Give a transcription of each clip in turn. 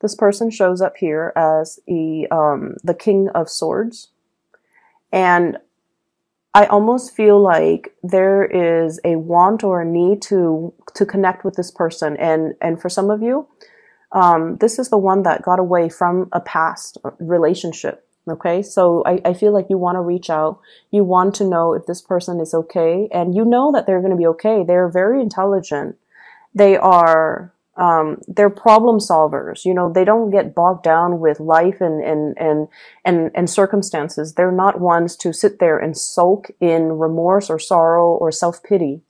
This person shows up here as the King of Swords. And I almost feel like there is a want or a need to connect with this person. And for some of you, this is the one that got away from a past relationship. Okay, so I feel like you want to reach out. You want to know if this person is okay, and you know that they're going to be okay. They're very intelligent. They are, they're problem solvers. You know, they don't get bogged down with life and circumstances. They're not ones to sit there and sulk in remorse or sorrow or self-pity.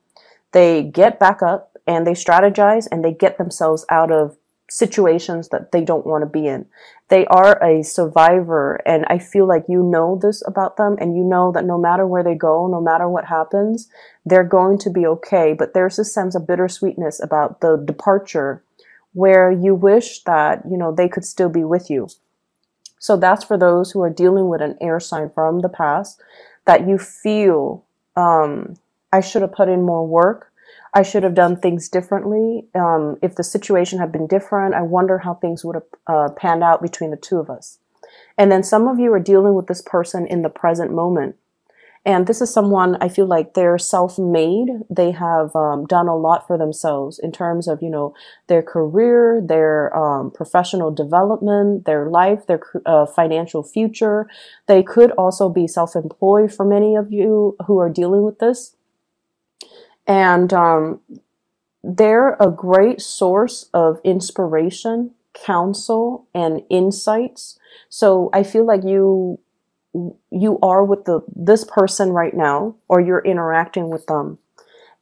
They get back up and they strategize and they get themselves out of situations that they don't want to be in. They are a survivor, and I feel like you know this about them, and you know that no matter where they go, no matter what happens, they're going to be okay. But there's a sense of bittersweetness about the departure where you wish that, you know, they could still be with you. So that's for those who are dealing with an air sign from the past, that you feel, I should have put in more work. I should have done things differently. If the situation had been different, I wonder how things would have panned out between the two of us. And then some of you are dealing with this person in the present moment. And this is someone, I feel like they're self-made. They have done a lot for themselves in terms of, you know, their career, their professional development, their life, their financial future. They could also be self-employed for many of you who are dealing with this. And they're a great source of inspiration, counsel, and insights. So I feel like you are with this person right now, or you're interacting with them.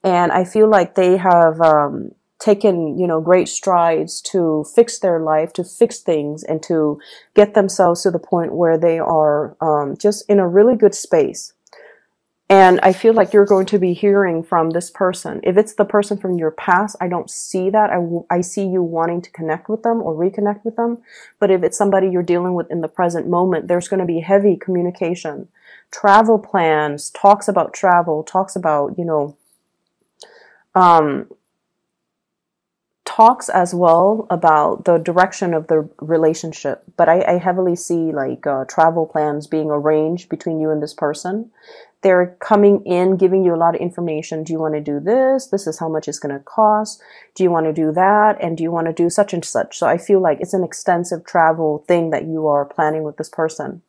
And I feel like they have taken, you know, great strides to fix their life, to fix things, and to get themselves to the point where they are just in a really good space. And I feel like you're going to be hearing from this person. If it's the person from your past, I don't see that. I see you wanting to connect with them or reconnect with them. But if it's somebody you're dealing with in the present moment, there's going to be heavy communication, travel plans, talks about travel, talks about, you know, talks as well about the direction of the relationship. But I heavily see like travel plans being arranged between you and this person. They're coming in, giving you a lot of information. Do you want to do this? This is how much it's going to cost. Do you want to do that? And do you want to do such and such? So I feel like it's an extensive travel thing that you are planning with this person.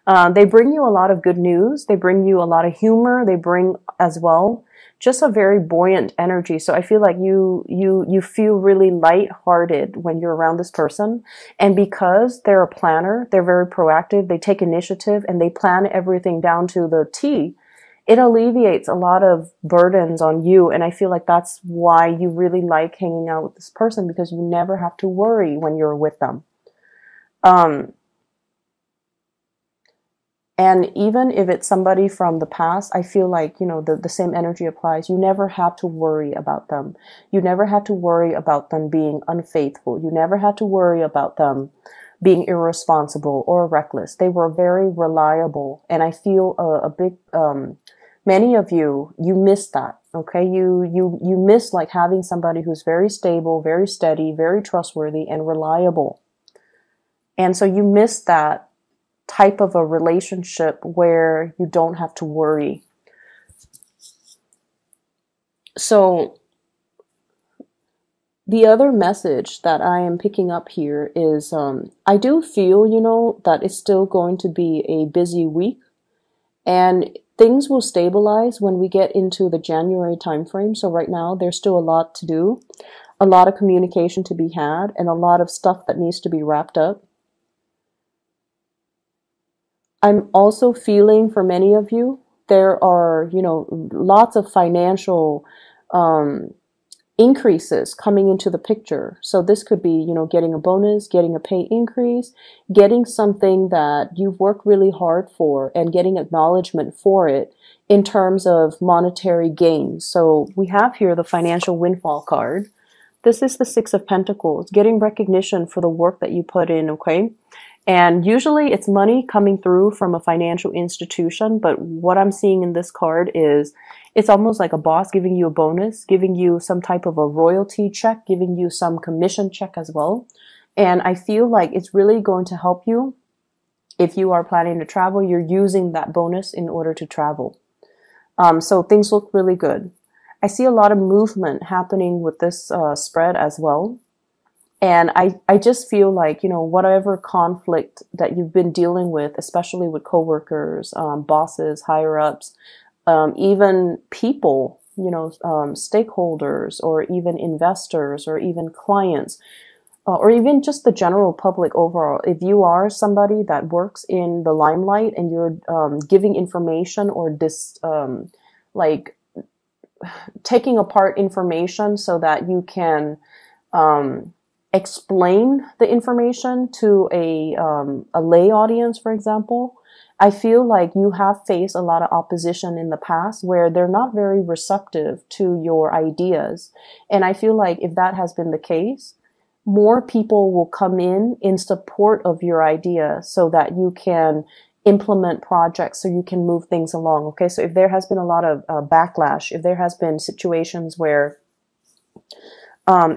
They bring you a lot of good news. They bring you a lot of humor. They bring as well just a very buoyant energy. So I feel like you feel really lighthearted when you're around this person. And because they're a planner, they're very proactive, they take initiative, and they plan everything down to the T, it alleviates a lot of burdens on you. And I feel like that's why you really like hanging out with this person, because you never have to worry when you're with them. And even if it's somebody from the past, I feel like, you know, the same energy applies. You never have to worry about them. You never had to worry about them being unfaithful. You never had to worry about them being irresponsible or reckless. They were very reliable. And I feel a big, many of you miss that. Okay. You miss like having somebody who's very stable, very steady, very trustworthy, and reliable. And so you miss that type of a relationship where you don't have to worry. So the other message that I am picking up here is I do feel, you know, that it's still going to be a busy week, and things will stabilize when we get into the January timeframe. So right now there's still a lot to do, a lot of communication to be had, and a lot of stuff that needs to be wrapped up. I'm also feeling for many of you, there are, you know, lots of financial increases coming into the picture. So this could be, you know, getting a bonus, getting a pay increase, getting something that you've worked really hard for, and getting acknowledgement for it in terms of monetary gains. So we have here the financial windfall card. This is the Six of Pentacles, getting recognition for the work that you put in, okay? And usually it's money coming through from a financial institution, but what I'm seeing in this card is it's almost like a boss giving you a bonus, giving you some type of a royalty check, giving you some commission check as well. And I feel like it's really going to help you if you are planning to travel. You're using that bonus in order to travel. So things look really good. I see a lot of movement happening with this spread as well. And I just feel like, whatever conflict that you've been dealing with, especially with coworkers, bosses, higher ups, even people, stakeholders, or even investors, or even clients, or even just the general public overall. If you are somebody that works in the limelight and you're giving information or like taking apart information so that you can explain the information to a lay audience, for example, I feel like you have faced a lot of opposition in the past where they're not very receptive to your ideas. And I feel like if that has been the case, more people will come in support of your idea so that you can implement projects, so you can move things along. Okay, so if there has been a lot of backlash, if there has been situations where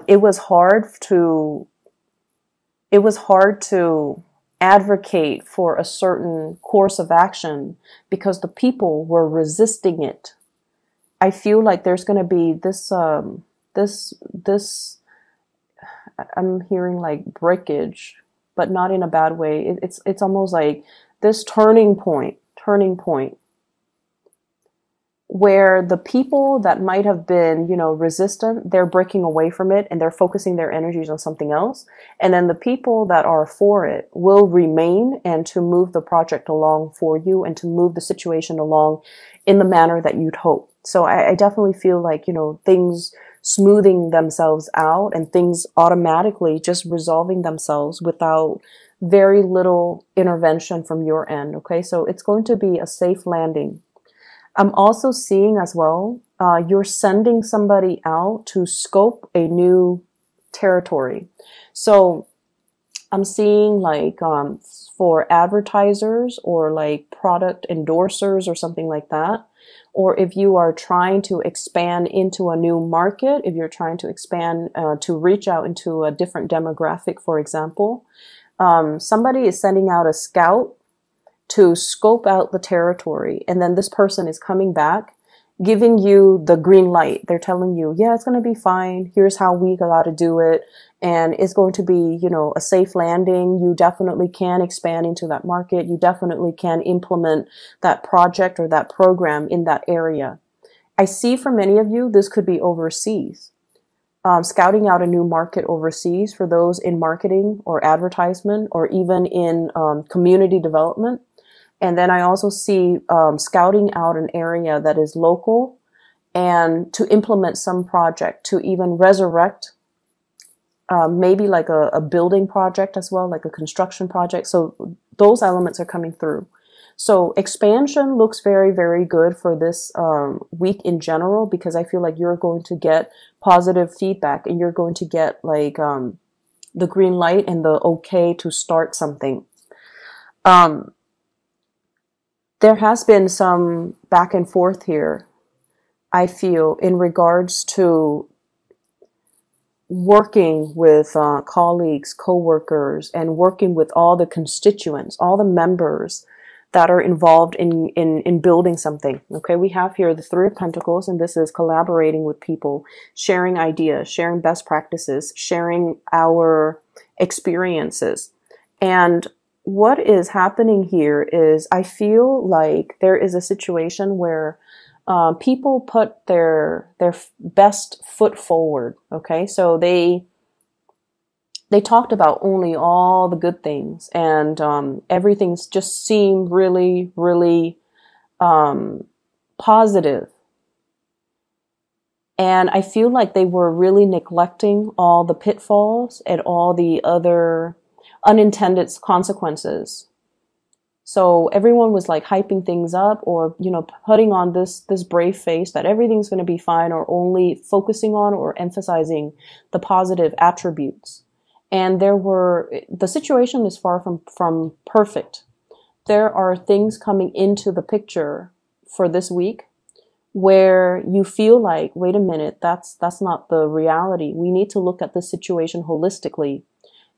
it was hard to advocate for a certain course of action because the people were resisting it, I feel like there's going to be this I'm hearing like breakage, but not in a bad way. It's almost like this turning point where the people that might have been, resistant, they're breaking away from it and they're focusing their energies on something else. And then the people that are for it will remain and to move the project along for you and to move the situation along in the manner that you'd hope. So I definitely feel like, things smoothing themselves out and things automatically just resolving themselves without very little intervention from your end. Okay, so it's going to be a safe landing. I'm also seeing as well, you're sending somebody out to scope a new territory. So I'm seeing like for advertisers or like product endorsers or something like that. Or if you are trying to expand into a new market, if you're trying to expand to reach out into a different demographic, for example, somebody is sending out a scout to scope out the territory. And then this person is coming back, giving you the green light. They're telling you, yeah, it's going to be fine. Here's how we got to do it. And it's going to be, a safe landing. You definitely can expand into that market. You definitely can implement that project or that program in that area. I see for many of you, this could be overseas. Scouting out a new market overseas for those in marketing or advertisement or even in community development. And then I also see scouting out an area that is local and to implement some project, to even resurrect maybe like a building project as well, like a construction project. So those elements are coming through. So expansion looks very, very good for this week in general, because I feel like you're going to get positive feedback and you're going to get like the green light and the okay to start something. There has been some back and forth here, I feel, in regards to working with colleagues, coworkers, and working with all the constituents, all the members that are involved in building something. Okay, we have here the Three of Pentacles, and this is collaborating with people, sharing ideas, sharing best practices, sharing our experiences. And what is happening here is I feel like there is a situation where people put their best foot forward. Okay, so they talked about only all the good things, and everything's just seemed really, really positive. And I feel like they were really neglecting all the pitfalls and all the other unintended consequences. So everyone was like hyping things up, or, putting on this brave face that everything's going to be fine, or only focusing on or emphasizing the positive attributes. And the situation is far from perfect. There are things coming into the picture for this week where you feel like, wait a minute, that's not the reality. We need to look at this situation holistically.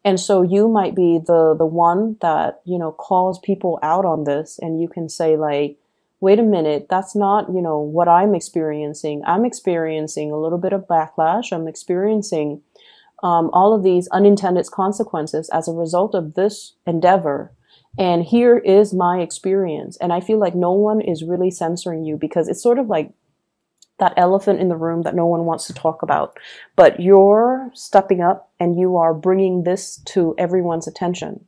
And so you might be the one that, you know, calls people out on this, and you can say like, wait a minute, that's not, you know, what I'm experiencing. I'm experiencing a little bit of backlash. I'm experiencing all of these unintended consequences as a result of this endeavor. And here is my experience. And I feel like no one is really censoring you, because it's sort of like that elephant in the room that no one wants to talk about. But you're stepping up and you are bringing this to everyone's attention.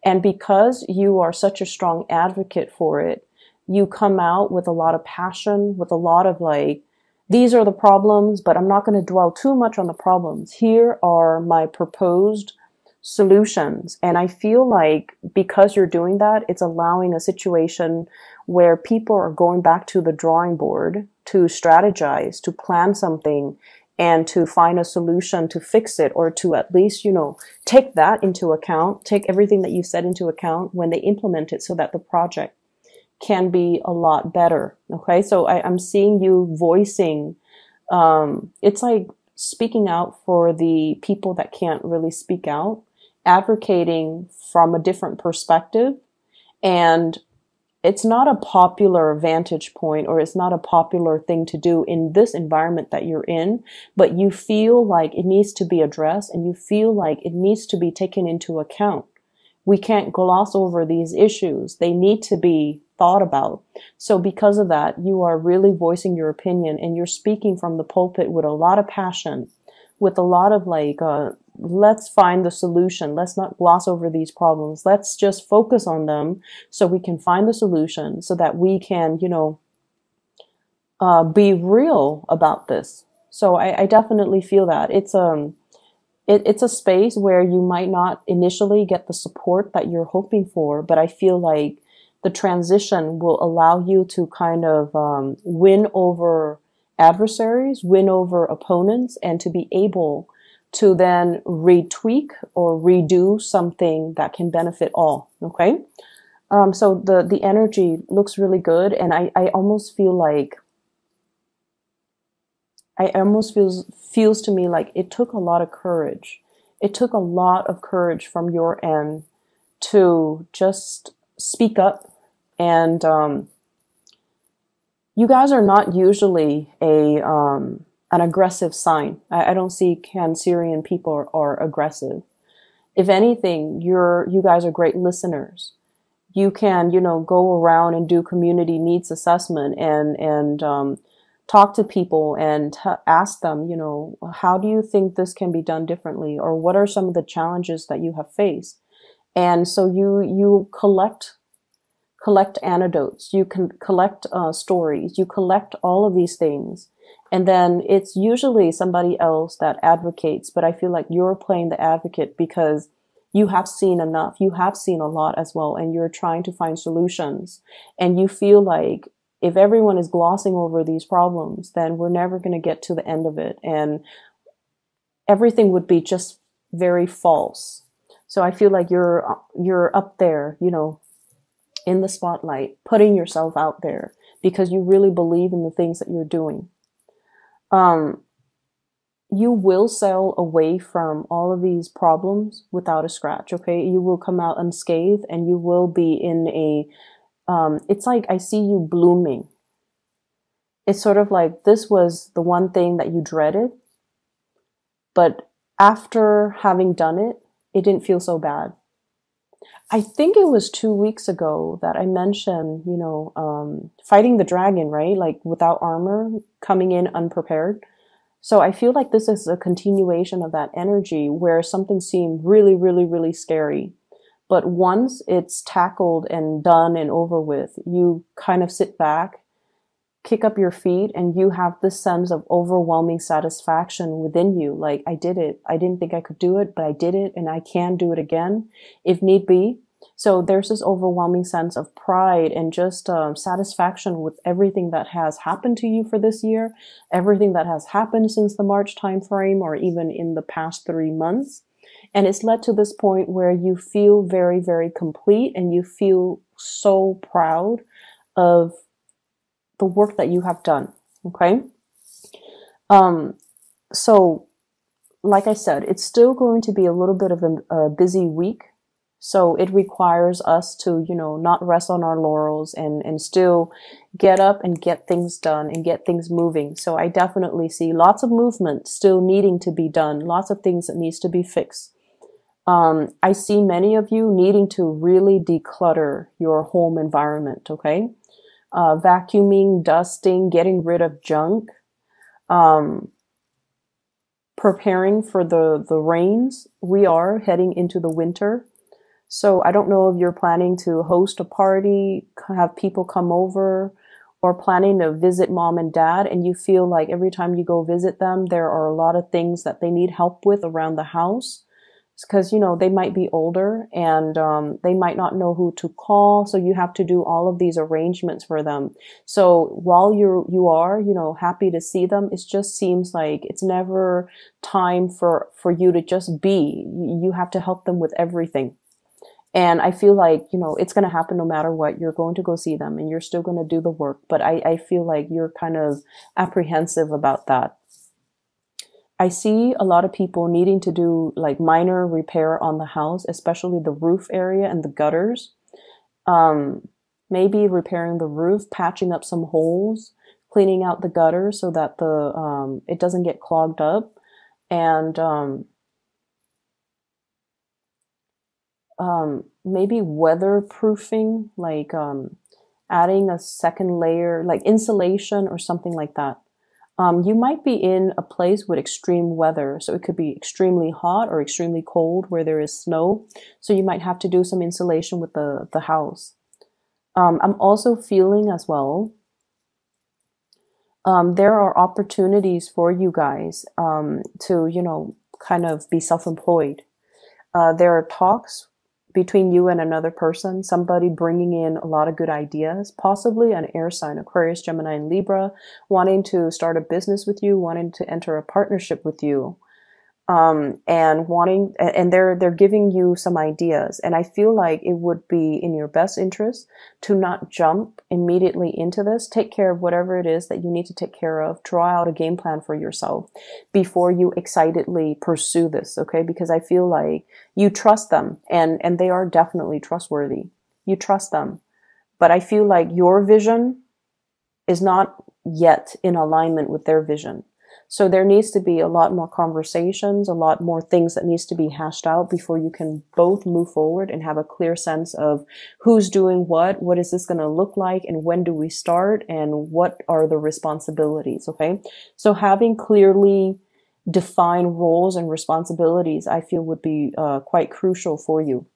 And because you are such a strong advocate for it, you come out with a lot of passion, with a lot of like, these are the problems, but I'm not going to dwell too much on the problems. Here are my proposed solutions. And I feel like because you're doing that, it's allowing a situation where people are going back to the drawing board to strategize, to plan something, and to find a solution to fix it, or to at least, you know, take that into account, take everything that you said into account when they implement it, so that the project can be a lot better. Okay. So I'm seeing you voicing, it's like speaking out for the people that can't really speak out, advocating from a different perspective. And it's not a popular vantage point, or it's not a popular thing to do in this environment that you're in, but you feel like it needs to be addressed, and you feel like it needs to be taken into account. We can't gloss over these issues. They need to be thought about. So because of that, you are really voicing your opinion, and you're speaking from the pulpit with a lot of passion, with a lot of like, let's find the solution. Let's not gloss over these problems. Let's just focus on them so we can find the solution, so that we can, you know, be real about this. So I definitely feel that it's a space where you might not initially get the support that you're hoping for, but I feel like the transition will allow you to kind of win over adversaries, win over opponents, and to be able to then retweak or redo something that can benefit all. Okay. So the energy looks really good. And I almost feel like, feels to me like it took a lot of courage. It took a lot of courage from your end to just speak up. And you guys are not usually an aggressive sign. I don't see Cancerian people are aggressive. If anything, you guys are great listeners. You can, you know, go around and do community needs assessment and talk to people and ask them, you know, how do you think this can be done differently? Or what are some of the challenges that you have faced? And so you collect anecdotes, you can collect stories, you collect all of these things. And then it's usually somebody else that advocates, but I feel like you're playing the advocate because you have seen enough, you have seen a lot as well, and you're trying to find solutions. And you feel like if everyone is glossing over these problems, then we're never going to get to the end of it. And everything would be just very false. So I feel like you're up there, you know, in the spotlight, putting yourself out there because you really believe in the things that you're doing. You will sail away from all of these problems without a scratch. Okay. You will come out unscathed, and you will be in it's like, I see you blooming. It's sort of like this was the one thing that you dreaded, but after having done it, it didn't feel so bad. I think it was 2 weeks ago that I mentioned, you know, fighting the dragon, right? Like without armor, coming in unprepared. So I feel like this is a continuation of that energy where something seemed really, really, really scary. But once it's tackled and done and over with, you kind of sit back, kick up your feet, and you have this sense of overwhelming satisfaction within you. Like, I did it. I didn't think I could do it, but I did it, and I can do it again if need be. So there's this overwhelming sense of pride and just satisfaction with everything that has happened to you for this year, everything that has happened since the March timeframe, or even in the past 3 months. And it's led to this point where you feel very, very complete, and you feel so proud of the work that you have done. Okay. So like I said, it's still going to be a little bit of a busy week. So it requires us to, not rest on our laurels and still get up and get things done and get things moving. So I definitely see lots of movement still needing to be done, lots of things that needs to be fixed. I see many of you needing to really declutter your home environment, okay? Vacuuming, dusting, getting rid of junk, um, preparing for the rains. We are heading into the winter. So I don't know if you're planning to host a party, have people come over, or planning to visit mom and dad, and you feel like every time you go visit them, there are a lot of things that they need help with around the house. Because, they might be older and they might not know who to call. So you have to do all of these arrangements for them. So while you are, happy to see them, it just seems like it's never time for you to just be. You have to help them with everything. And I feel like, it's going to happen no matter what. You're going to go see them and you're still going to do the work. But I feel like you're kind of apprehensive about that. I see a lot of people needing to do like minor repair on the house, especially the roof area and the gutters. Maybe repairing the roof, patching up some holes, cleaning out the gutters so that it doesn't get clogged up, and maybe weatherproofing, like adding a second layer, like insulation or something like that. You might be in a place with extreme weather. So it could be extremely hot or extremely cold where there is snow. So you might have to do some insulation with the house. I'm also feeling as well, there are opportunities for you guys to, kind of be self-employed. There are talks between you and another person, somebody bringing in a lot of good ideas, possibly an air sign, Aquarius, Gemini, and Libra, wanting to start a business with you, wanting to enter a partnership with you, and they're giving you some ideas. And I feel like it would be in your best interest to not jump immediately into this. Take care of whatever it is that you need to take care of. Draw out a game plan for yourself before you excitedly pursue this, okay? Because I feel like you trust them, and they are definitely trustworthy. You trust them. But I feel like your vision is not yet in alignment with their vision. So there needs to be a lot more conversations, a lot more things that needs to be hashed out before you can both move forward and have a clear sense of who's doing what is this going to look like, and when do we start, and what are the responsibilities, okay? So having clearly defined roles and responsibilities, I feel would be quite crucial for you.